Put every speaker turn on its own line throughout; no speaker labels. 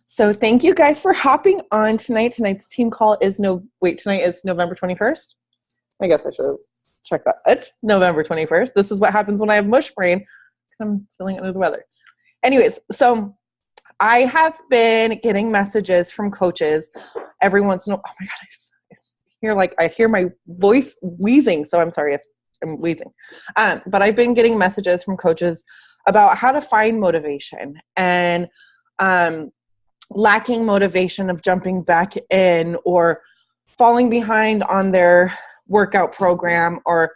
So thank you guys for hopping on tonight. Tonight's team call is tonight is November 21st. I guess I should check that. It's November 21st. This is what happens when I have mush brain because I'm feeling under the weather. Anyways, so I have been getting messages from coaches every once in a while. Oh my God, I hear my voice wheezing. So I'm sorry if I'm wheezing. But I've been getting messages from coaches about how to find motivation and lacking motivation of jumping back in or falling behind on their workout program or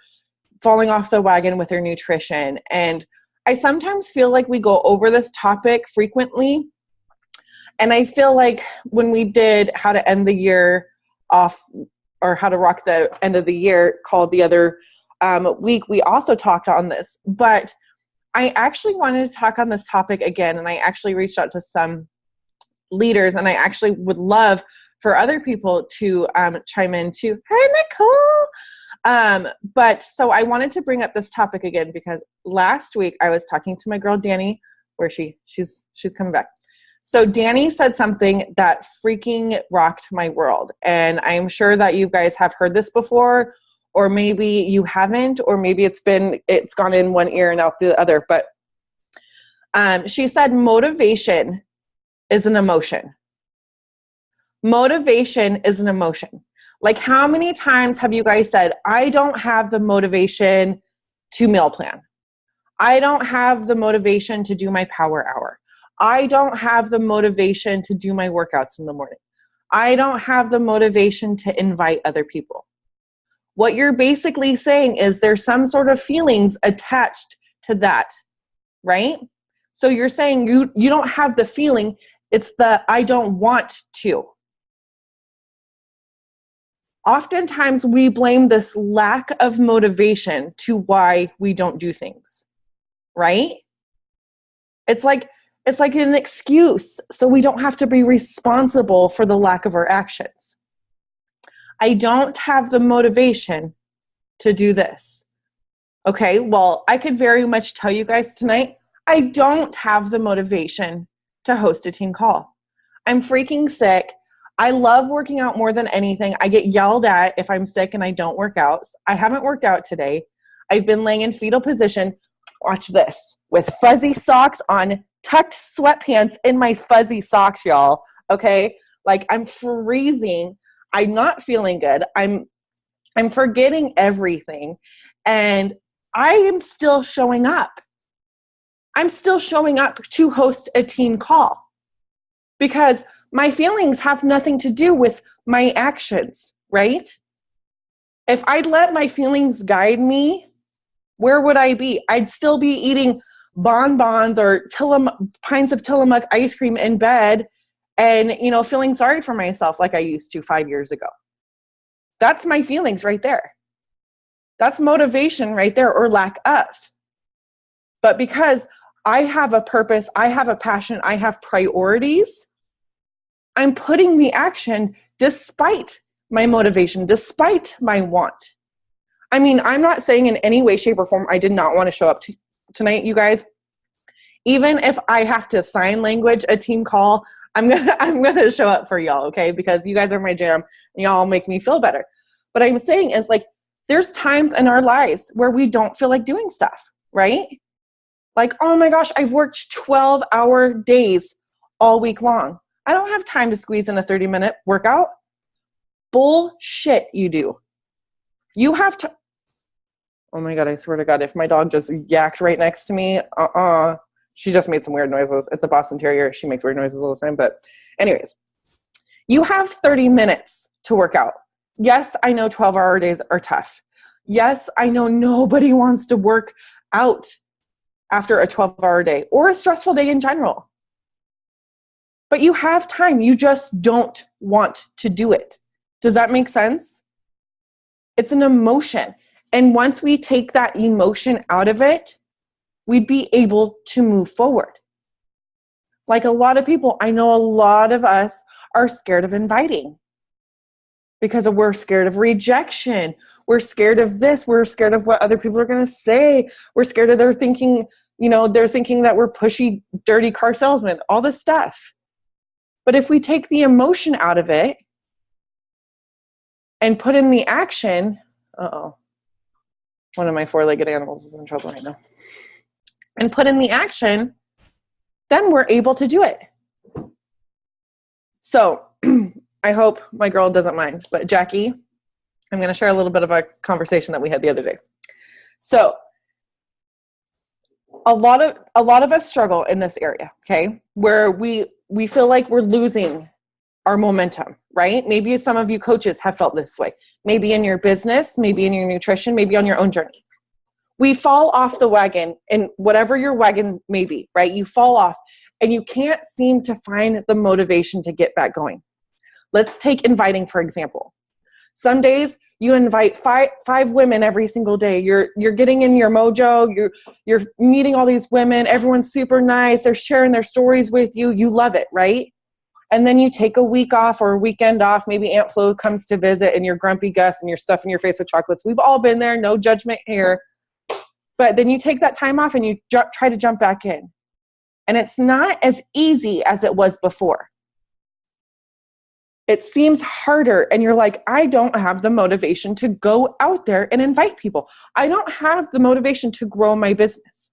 falling off the wagon with their nutrition. And I sometimes feel like we go over this topic frequently. And I feel like when we did how to end the year off or how to rock the end of the year called the other week, we also talked on this. But I actually wanted to talk on this topic again. And I actually reached out to some leaders, and I actually would love for other people to chime in too. Hey, Nicole. But so I wanted to bring up this topic again because last week I was talking to my girl Danny, where she's coming back. So Danny said something that freaking rocked my world, and I'm sure that you guys have heard this before, or maybe you haven't, or maybe it's gone in one ear and out the other. But she said motivation is an emotion. Motivation is an emotion. Like, how many times have you guys said, I don't have the motivation to meal plan. I don't have the motivation to do my power hour. I don't have the motivation to do my workouts in the morning. I don't have the motivation to invite other people. What you're basically saying is there's some sort of feelings attached to that, right? So you're saying you don't have the feeling. It's the I don't want to. Oftentimes we blame this lack of motivation to why we don't do things, right? It's like an excuse so we don't have to be responsible for the lack of our actions. I don't have the motivation to do this. Okay, well, I could very much tell you guys tonight, I don't have the motivation to host a team call. I'm freaking sick. I love working out more than anything. I get yelled at if I'm sick and I don't work out. I haven't worked out today. I've been laying in fetal position. Watch this. With fuzzy socks on, tucked sweatpants in my fuzzy socks, y'all. Okay? Like, I'm freezing. I'm not feeling good. I'm forgetting everything. And I am still showing up. I'm still showing up to host a team call because my feelings have nothing to do with my actions, right? If I'd let my feelings guide me, where would I be? I'd still be eating bonbons or pints of Tillamook ice cream in bed and, feeling sorry for myself like I used to 5 years ago. That's my feelings right there. That's motivation right there, or lack of. But because I have a purpose, I have a passion, I have priorities, I'm putting the action despite my motivation, despite my want. I mean, I'm not saying in any way, shape, or form I did not want to show up tonight, you guys. Even if I have to sign language a team call, I'm gonna show up for y'all, okay? Because you guys are my jam and y'all make me feel better. But I'm saying is like, there's times in our lives where we don't feel like doing stuff, right? Like, oh my gosh, I've worked 12-hour days all week long. I don't have time to squeeze in a 30-minute workout. Bullshit, you do. You have to. Oh my God, I swear to God, if my dog just yacked right next to me, she just made some weird noises. It's a Boston Terrier. She makes weird noises all the time. But anyways, you have 30 minutes to work out. Yes, I know 12-hour days are tough. Yes, I know nobody wants to work out after a 12-hour day or a stressful day in general. But you have time. You just don't want to do it. Does that make sense? It's an emotion. And once we take that emotion out of it, we'd be able to move forward. Like a lot of people, I know a lot of us are scared of inviting because we're scared of rejection. We're scared of this. We're scared of what other people are going to say. We're scared of their thinking They're thinking that we're pushy, dirty car salesmen, all this stuff. But if we take the emotion out of it and put in the action, one of my four-legged animals is in trouble right now. And put in the action, then we're able to do it. So I hope my girl doesn't mind, but Jackie, I'm going to share a little bit of a conversation that we had the other day. So a lot of us struggle in this area, okay, where we feel like we're losing our momentum, right? Maybe some of you coaches have felt this way. Maybe in your business, maybe in your nutrition, maybe on your own journey. We fall off the wagon, and whatever your wagon may be, right? You fall off and you can't seem to find the motivation to get back going. Let's take inviting, for example. Some days you invite five women every single day. You're getting in your mojo. You're meeting all these women. Everyone's super nice. They're sharing their stories with you. You love it, right? And then you take a week off or a weekend off. Maybe Aunt Flo comes to visit and you're grumpy Gus and you're stuffing your face with chocolates. We've all been there. No judgment here. But then you take that time off and you try to jump back in. And it's not as easy as it was before. It seems harder and you're like, I don't have the motivation to go out there and invite people. I don't have the motivation to grow my business.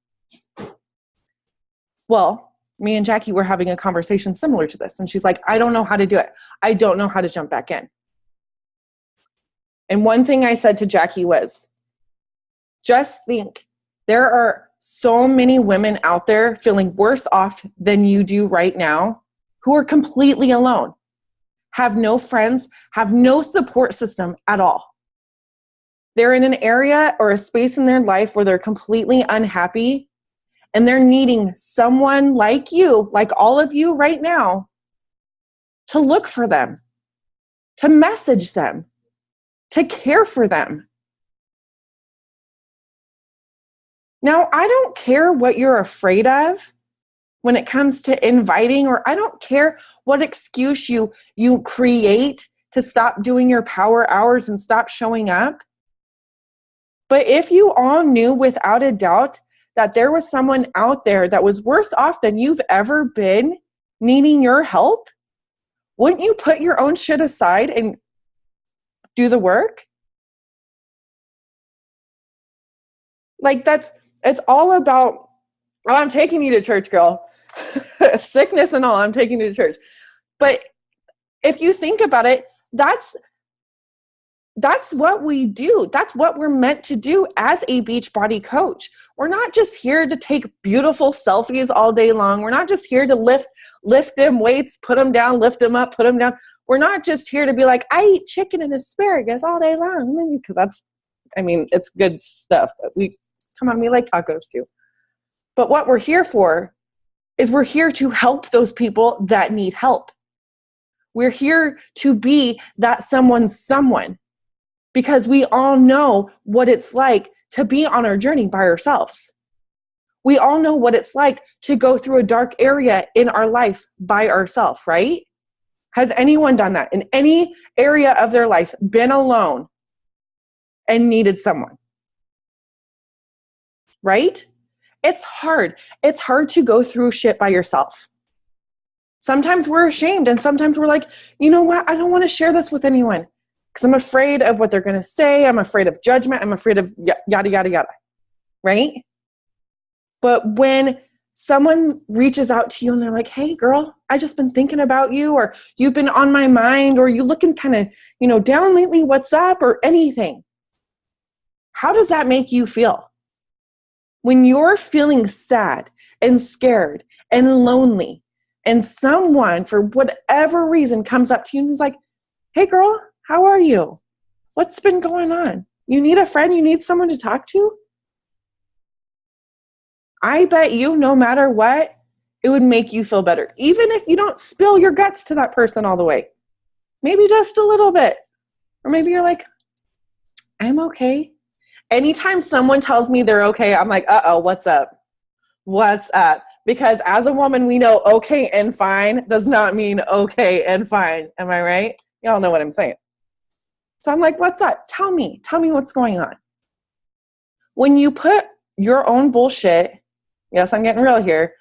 Well, me and Jackie were having a conversation similar to this. And she's like, I don't know how to do it. I don't know how to jump back in. And one thing I said to Jackie was, just think, there are so many women out there feeling worse off than you do right now who are completely alone, have no friends, have no support system at all. They're in an area or a space in their life where they're completely unhappy and they're needing someone like you, like all of you right now, to look for them, to message them, to care for them. Now, I don't care what you're afraid of when it comes to inviting, or I don't care what excuse you create to stop doing your power hours and stop showing up. But if you all knew without a doubt that there was someone out there that was worse off than you've ever been needing your help, wouldn't you put your own shit aside and do the work? Like it's all about, I'm taking you to church, girl. Sickness and all, I'm taking you to church. But if you think about it, that's what we do. That's what we're meant to do as a Beachbody coach. We're not just here to take beautiful selfies all day long. We're not just here to lift them weights, put them down, lift them up, put them down. We're not just here to be like, I eat chicken and asparagus all day long. Because it's good stuff. We like tacos too. But what we're here for is we're here to help those people that need help. We're here to be that someone, because we all know what it's like to be on our journey by ourselves. We all know what it's like to go through a dark area in our life by ourselves, right? Has anyone done that in any area of their life, been alone and needed someone? Right? It's hard. It's hard to go through shit by yourself. Sometimes we're ashamed and sometimes we're like, you know what? I don't want to share this with anyone because I'm afraid of what they're going to say. I'm afraid of judgment. I'm afraid of yada, yada, yada. Right? But when someone reaches out to you and they're like, hey girl, I just been thinking about you, or you've been on my mind, or you looking kind of, down lately, what's up, or anything. How does that make you feel? When you're feeling sad and scared and lonely and someone, for whatever reason, comes up to you and is like, hey girl, how are you? What's been going on? You need a friend? You need someone to talk to? I bet you, no matter what, it would make you feel better. Even if you don't spill your guts to that person all the way. Maybe just a little bit. Or maybe you're like, I'm okay. Anytime someone tells me they're okay, I'm like, uh-oh, what's up? What's up? Because as a woman, we know okay and fine does not mean okay and fine. Am I right? Y'all know what I'm saying. So I'm like, what's up? Tell me what's going on. When you put your own bullshit Yes, I'm getting real here.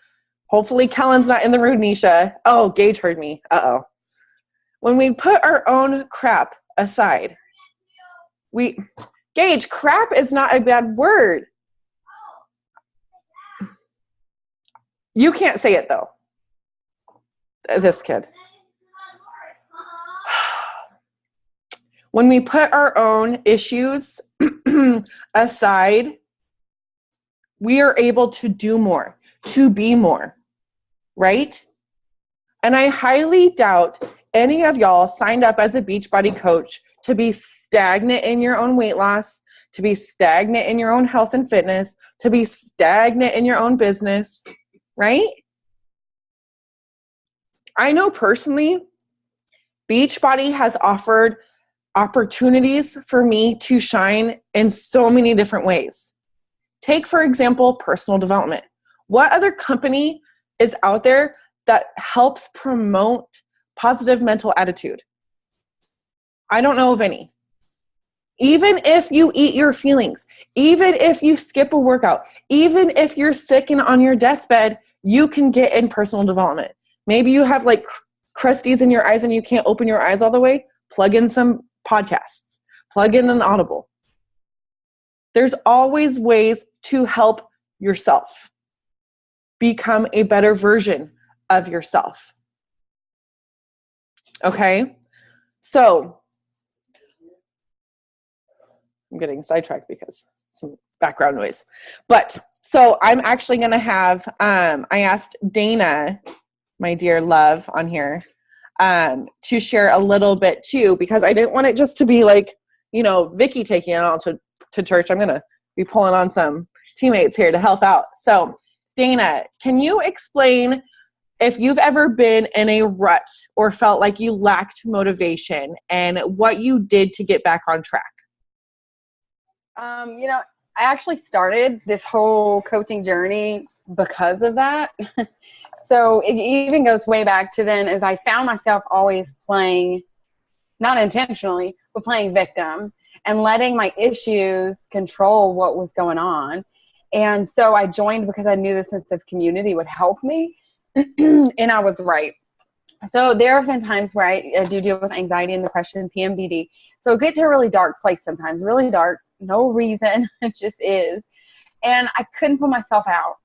Hopefully Kellen's not in the room, Nisha. Oh, Gage heard me. Uh-oh. When we put our own crap aside, Gage, crap is not a bad word. You can't say it, though. This kid. When we put our own issues aside, we are able to do more, to be more, right? And I highly doubt any of y'all signed up as a Beachbody coach to be stagnant in your own weight loss, to be stagnant in your own health and fitness, to be stagnant in your own business, right? I know personally, Beachbody has offered opportunities for me to shine in so many different ways. Take, for example, personal development. What other company is out there that helps promote positive mental attitude? I don't know of any. Even if you eat your feelings, even if you skip a workout, even if you're sick and on your deathbed, you can get in personal development. Maybe you have like crusties in your eyes and you can't open your eyes all the way. Plug in some podcasts. Plug in an Audible. There's always ways to help yourself become a better version of yourself. Okay? So, I'm getting sidetracked because some background noise. But, so I'm actually going to have, I asked Dana, my dear love, on here to share a little bit too, because I didn't want it just to be like, you know, Vicki taking it on to church. I'm going to be pulling on some teammates here to help out. So, Dana, can you explain if you've ever been in a rut or felt like you lacked motivation and what you did to get back on track?
You know, I actually started this whole coaching journey because of that. So it even goes way back to then, as I found myself always playing, not intentionally, but playing victim and letting my issues control what was going on. And so I joined because I knew the sense of community would help me. And I was right. So there have been times where I do deal with anxiety and depression, PMDD. So I get to a really dark place sometimes, really dark, no reason, it just is. And I couldn't put myself out.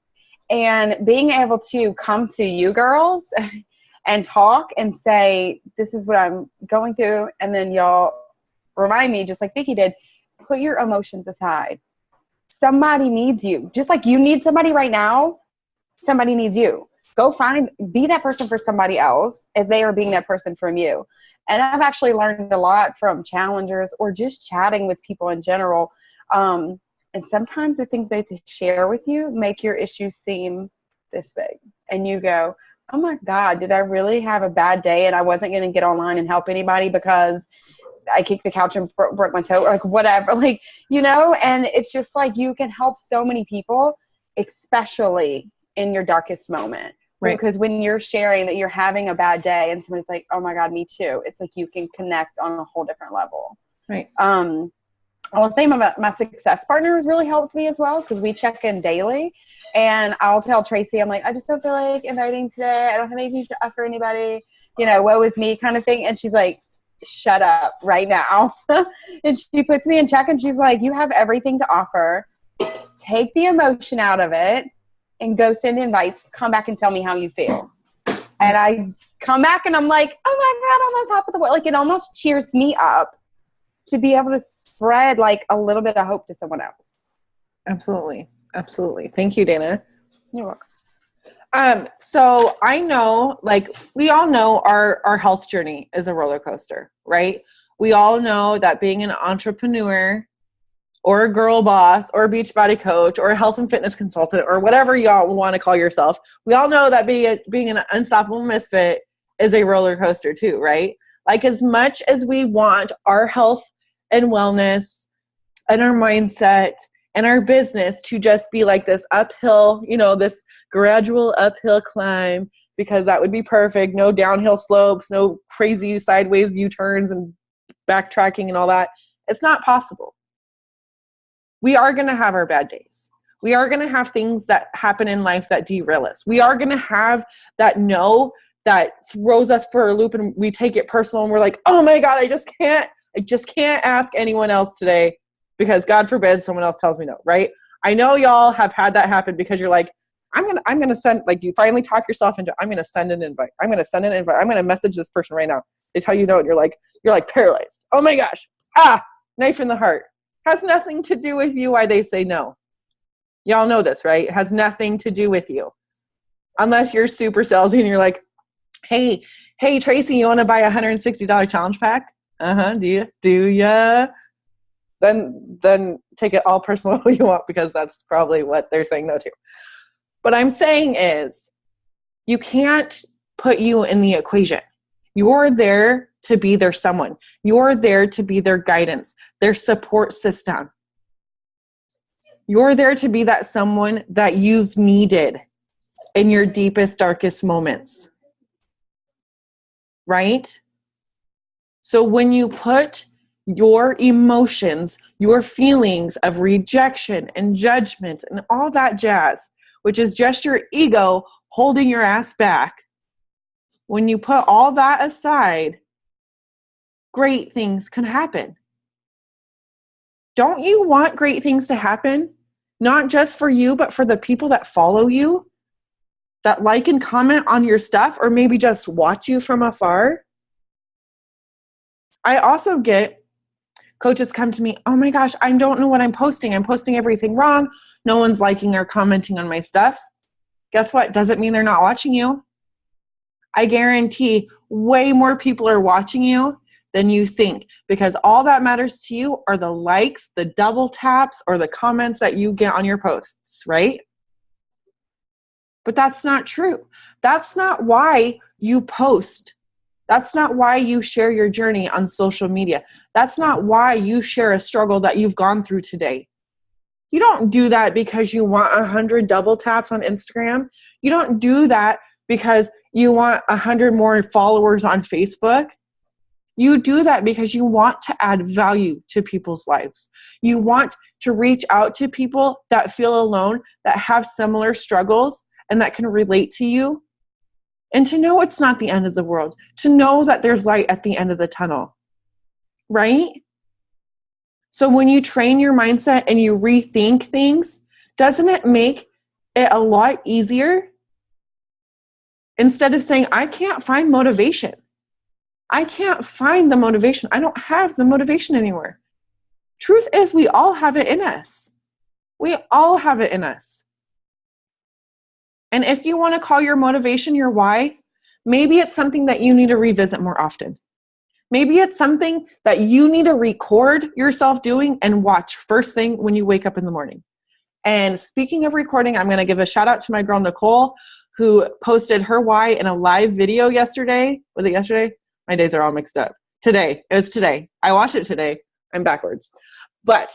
And being able to come to you girls and talk and say, this is what I'm going through. And then y'all remind me, just like Vicki did, put your emotions aside. Somebody needs you. Just like you need somebody right now, somebody needs you. Go be that person for somebody else as they are being that person from you. And I've actually learned a lot from challengers or just chatting with people in general. And sometimes the things they share with you make your issues seem this big. And you go, oh my God, did I really have a bad day and I wasn't going to get online and help anybody because I kicked the couch and broke my toe, or like whatever, like, you know, and it's just like you can help so many people, especially in your darkest moment. Right. Because when you're sharing that you're having a bad day and somebody's like, oh my God, me too. It's like you can connect on a whole different level.
Right.
I will say my success partners really helps me as well, because we check in daily. And I'll tell Tracy, I'm like, I just don't feel like inviting today. I don't have anything to offer anybody. You know, woe is me kind of thing. And she's like, shut up right now. And she puts me in check and she's like, you have everything to offer. Take the emotion out of it and go send invites. Come back and tell me how you feel. And I come back and I'm like, oh my God, I'm on top of the world. Like, it almost cheers me up to be able to spread like a little bit of hope to someone else.
Absolutely. Absolutely. Thank you, Dana.
You're welcome.
So I know, like, we all know our health journey is a roller coaster, right? We all know that being an entrepreneur or a girl boss or a Beachbody coach or a health and fitness consultant or whatever y'all want to call yourself, we all know that being an unstoppable misfit is a roller coaster too, right? Like, as much as we want our health and wellness and our mindset and our business to just be like this uphill, you know, this gradual uphill climb, because that would be perfect. No downhill slopes, no crazy sideways U-turns and backtracking and all that. It's not possible. We are going to have our bad days. We are going to have things that happen in life that derail us. We are going to have that no that throws us for a loop, and we take it personal and we're like, oh my God, I just can't ask anyone else today because God forbid someone else tells me no, right? I know y'all have had that happen because you're like, I'm going to send, like you finally talk yourself into, I'm going to send an invite. I'm going to message this person right now. They tell you no, and you're like paralyzed. Oh my gosh. Knife in the heart. Has nothing to do with you why they say no. Y'all know this, right? It has nothing to do with you. Unless you're super salesy and you're like, hey, Tracy, you want to buy a $160 challenge pack? Do ya? Then take it all personal you want, because that's probably what they're saying no to. What I'm saying is, you can't put you in the equation. You're there to be their someone. You're there to be their guidance, their support system. You're there to be that someone that you've needed in your deepest, darkest moments. Right? So when you put your emotions, your feelings of rejection and judgment and all that jazz, which is just your ego holding your ass back, when you put all that aside, great things can happen. Don't you want great things to happen? Not just for you, but for the people that follow you, that like and comment on your stuff, or maybe just watch you from afar. I also get coaches come to me, oh my gosh, I don't know what I'm posting. I'm posting everything wrong. No one's liking or commenting on my stuff. Guess what? Doesn't mean they're not watching you. I guarantee way more people are watching you than you think, because all that matters to you are the likes, the double taps, or the comments that you get on your posts, right? But that's not true. That's not why you post. That's not why you share your journey on social media. That's not why you share a struggle that you've gone through today. You don't do that because you want 100 double taps on Instagram. You don't do that because you want 100 more followers on Facebook. You do that because you want to add value to people's lives. You want to reach out to people that feel alone, that have similar struggles, and that can relate to you. And to know it's not the end of the world. To know that there's light at the end of the tunnel. Right? So when you train your mindset and you rethink things, doesn't it make it a lot easier? Instead of saying, I can't find motivation. I can't find the motivation. I don't have the motivation anymore. Truth is, we all have it in us. We all have it in us. And if you want to call your motivation your why, maybe it's something that you need to revisit more often. Maybe it's something that you need to record yourself doing and watch first thing when you wake up in the morning. And speaking of recording, I'm going to give a shout out to my girl, Nicole, who posted her why in a live video yesterday. Was it yesterday? My days are all mixed up. Today. It was today. I watched it today. I'm backwards. But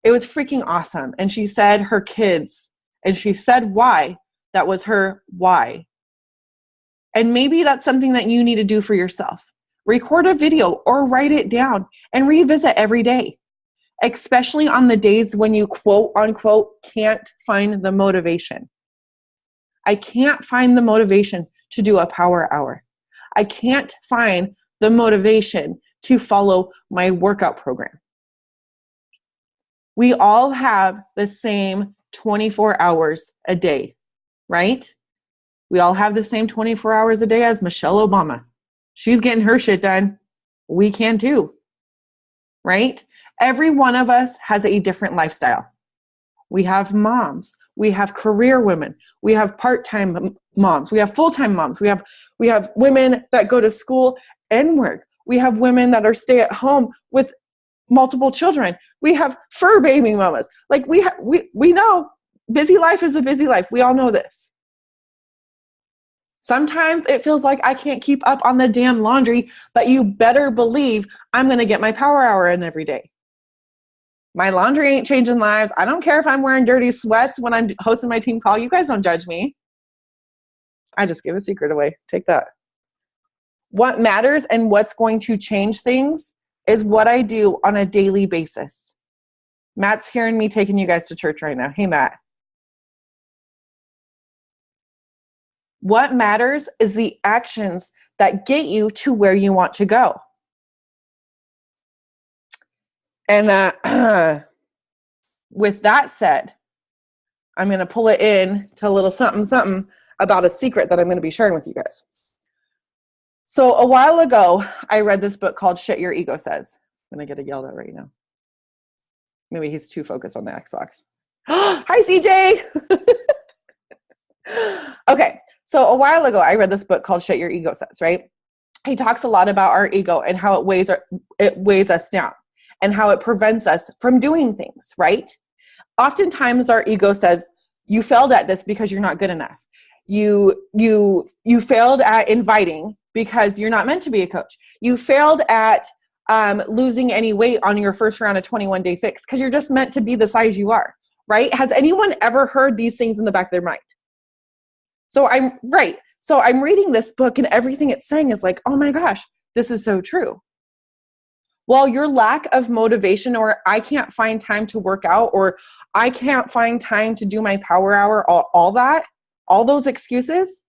it was freaking awesome. And she said her kids, and she said why. That was her why. And maybe that's something that you need to do for yourself. Record a video or write it down and revisit every day, especially on the days when you quote unquote can't find the motivation. I can't find the motivation to do a power hour. I can't find the motivation to follow my workout program. We all have the same 24 hours a day, right? We all have the same 24 hours a day as Michelle Obama. She's getting her shit done. We can too, right? Every one of us has a different lifestyle. We have moms. We have career women. We have part-time moms. We have full-time moms. We have women that go to school and work. We have women that are stay at home with multiple children. We have fur baby mamas. Like we know busy life is a busy life. We all know this. Sometimes it feels like I can't keep up on the damn laundry, but you better believe I'm going to get my power hour in every day. My laundry ain't changing lives. I don't care if I'm wearing dirty sweats when I'm hosting my team call. You guys don't judge me. I just gave a secret away. Take that. What matters and what's going to change things is what I do on a daily basis. Matt's hearing me taking you guys to church right now. Hey, Matt. What matters is the actions that get you to where you want to go. And with that said, I'm going to pull it in to a little something about a secret that I'm going to be sharing with you guys. So a while ago, I read this book called Shit Your Ego Says. I'm going to get yelled at right now. Maybe he's too focused on the Xbox. Hi, CJ! Okay, so a while ago, I read this book called Shit Your Ego Says, right? He talks a lot about our ego and how it weighs us down and how it prevents us from doing things, right? Oftentimes our ego says, you failed at this because you're not good enough. You failed at inviting because you're not meant to be a coach. You failed at losing any weight on your first round of 21-day fix because you're just meant to be the size you are, right? Has anyone ever heard these things in the back of their mind? So I'm reading this book and everything it's saying is like, oh my gosh, this is so true. Well, your lack of motivation, or I can't find time to work out, or I can't find time to do my power hour, all those excuses,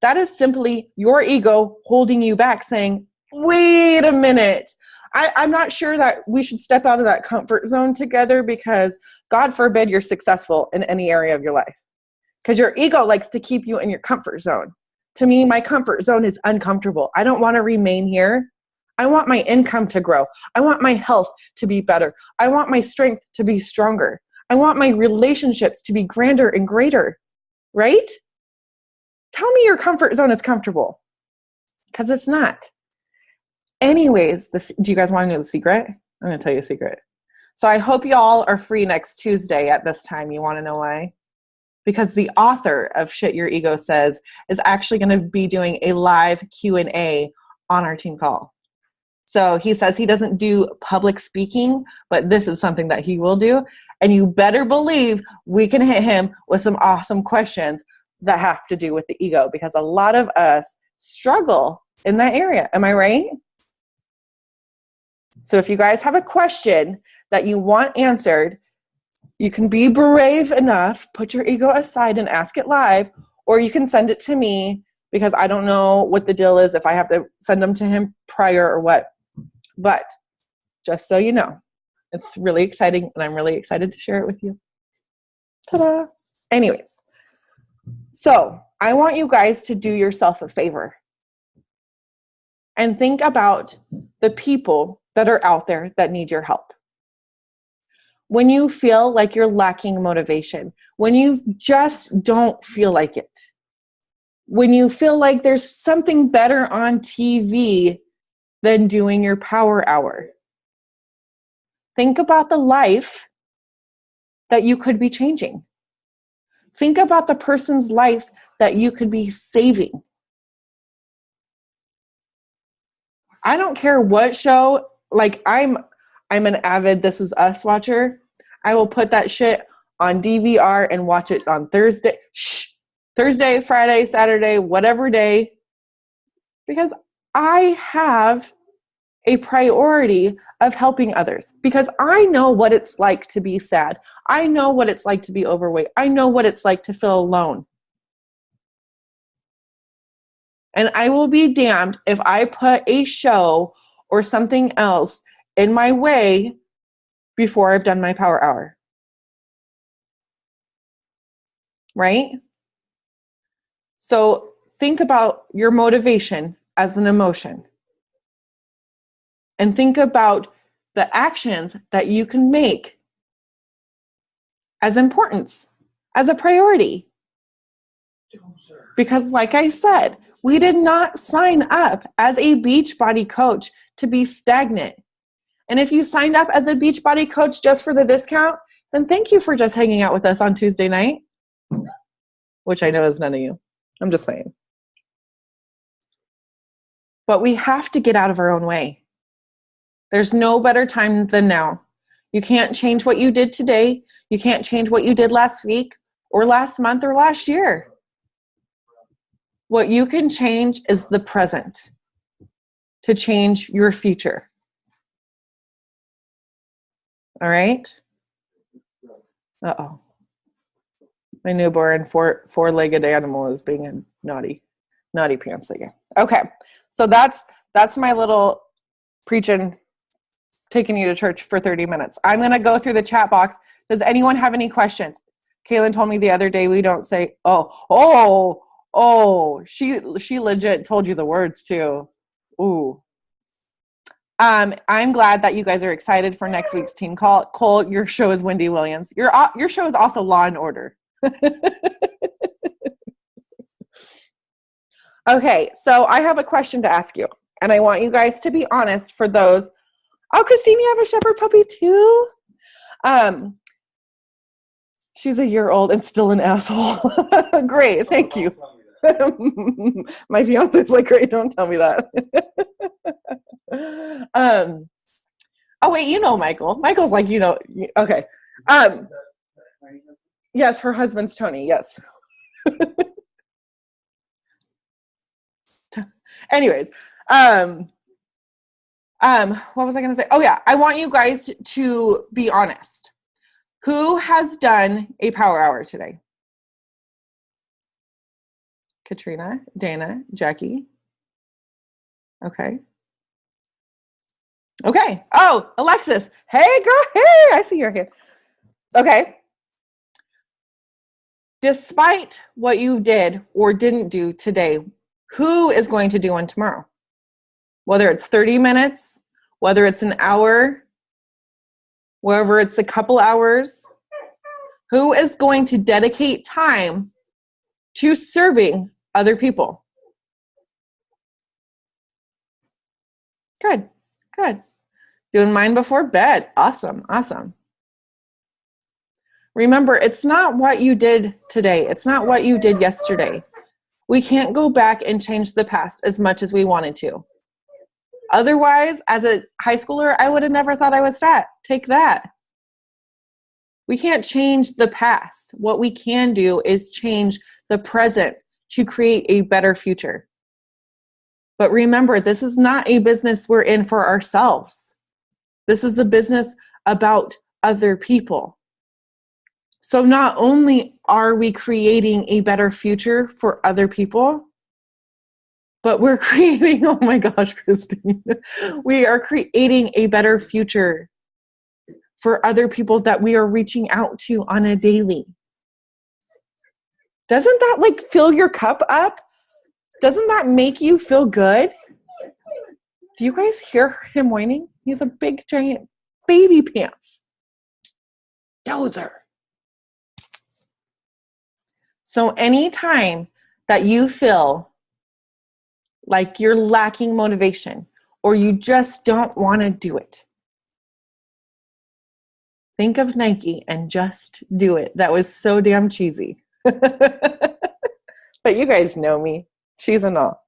that is simply your ego holding you back saying, wait a minute. I'm not sure that we should step out of that comfort zone together because God forbid you're successful in any area of your life. Because your ego likes to keep you in your comfort zone. To me, my comfort zone is uncomfortable. I don't want to remain here. I want my income to grow. I want my health to be better. I want my strength to be stronger. I want my relationships to be grander and greater, right? Tell me your comfort zone is comfortable, because it's not. Anyways, do you guys want to know the secret? I'm going to tell you a secret. So I hope y'all are free next Tuesday at this time. You want to know why? Because the author of Shit Your Ego Says is actually going to be doing a live Q&A on our team call. So he says he doesn't do public speaking, but this is something that he will do. And you better believe we can hit him with some awesome questions that have to do with the ego, because a lot of us struggle in that area. Am I right? So if you guys have a question that you want answered, you can be brave enough, put your ego aside and ask it live, or you can send it to me, because I don't know what the deal is, if I have to send them to him prior or what. But just so you know, it's really exciting, and I'm really excited to share it with you. Ta-da! Anyways, so I want you guys to do yourself a favor and think about the people that are out there that need your help. When you feel like you're lacking motivation, when you just don't feel like it, when you feel like there's something better on TV than doing your power hour, think about the life that you could be changing. Think about the person's life that you could be saving. I don't care what show, like I'm an avid This Is Us watcher. I will put that shit on DVR and watch it on Thursday, Friday, Saturday, whatever day, because I have a priority of helping others, because I know what it's like to be sad. I know what it's like to be overweight. I know what it's like to feel alone. And I will be damned if I put a show or something else in my way before I've done my power hour. Right? So think about your motivation as an emotion. And think about the actions that you can make as importance, as a priority. Because like I said, we did not sign up as a Beachbody coach to be stagnant. And if you signed up as a Beachbody coach just for the discount, then thank you for just hanging out with us on Tuesday night, which I know is none of you. I'm just saying. But we have to get out of our own way. There's no better time than now. You can't change what you did today. You can't change what you did last week or last month or last year. What you can change is the present to change your future. All right? Uh-oh. My newborn four-legged animal is being a naughty pants again. Okay. So that's my little preaching, taking you to church for 30 minutes. I'm going to go through the chat box. Does anyone have any questions? Kaylin told me the other day we don't say, she legit told you the words too. Ooh. I'm glad that you guys are excited for next week's team call. Cole, your show is Wendy Williams. Your show is also Law and Order. Okay, so I have a question to ask you, and I want you guys to be honest for those. Oh, Christine, you have a shepherd puppy too? She's a year old and still an asshole. Great, thank you. My fiance's like, great, don't tell me that. Oh wait, you know Michael. Michael's like, okay. Yes, her husband's Tony, yes. Anyways, what was I going to say? Oh yeah, I want you guys to be honest. Who has done a power hour today? Katrina, Dana, Jackie. Okay. Oh, Alexis. Hey girl, hey, I see your hand. Okay. Despite what you did or didn't do today, who is going to do one tomorrow? Whether it's 30 minutes, whether it's an hour, whether it's a couple hours, who is going to dedicate time to serving other people? Good. Doing mine before bed. Awesome. Remember, it's not what you did today. It's not what you did yesterday. We can't go back and change the past as much as we wanted to. Otherwise, as a high schooler, I would have never thought I was fat. Take that. We can't change the past. What we can do is change the present to create a better future. But remember, this is not a business we're in for ourselves. This is a business about other people. So not only are we creating a better future for other people, but we're creating, oh my gosh, Christine, we are creating a better future for other people that we are reaching out to on a daily. Doesn't that fill your cup up? Doesn't that make you feel good? Do you guys hear him whining? He's a big giant baby pants. Dozer. So anytime that you feel like you're lacking motivation or you just don't want to do it, think of Nike and just do it. That was so damn cheesy. But you guys know me. Cheese and all.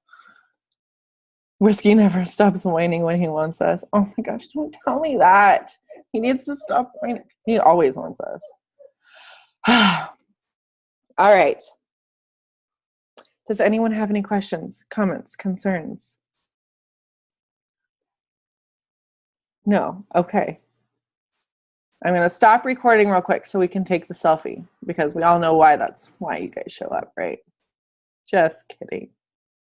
Whiskey never stops whining when he wants us. Oh my gosh, don't tell me that. He needs to stop whining. He always wants us. All right. Does anyone have any questions, comments, concerns? No? Okay. I'm going to stop recording real quick so we can take the selfie because we all know why you guys show up, right? Just kidding.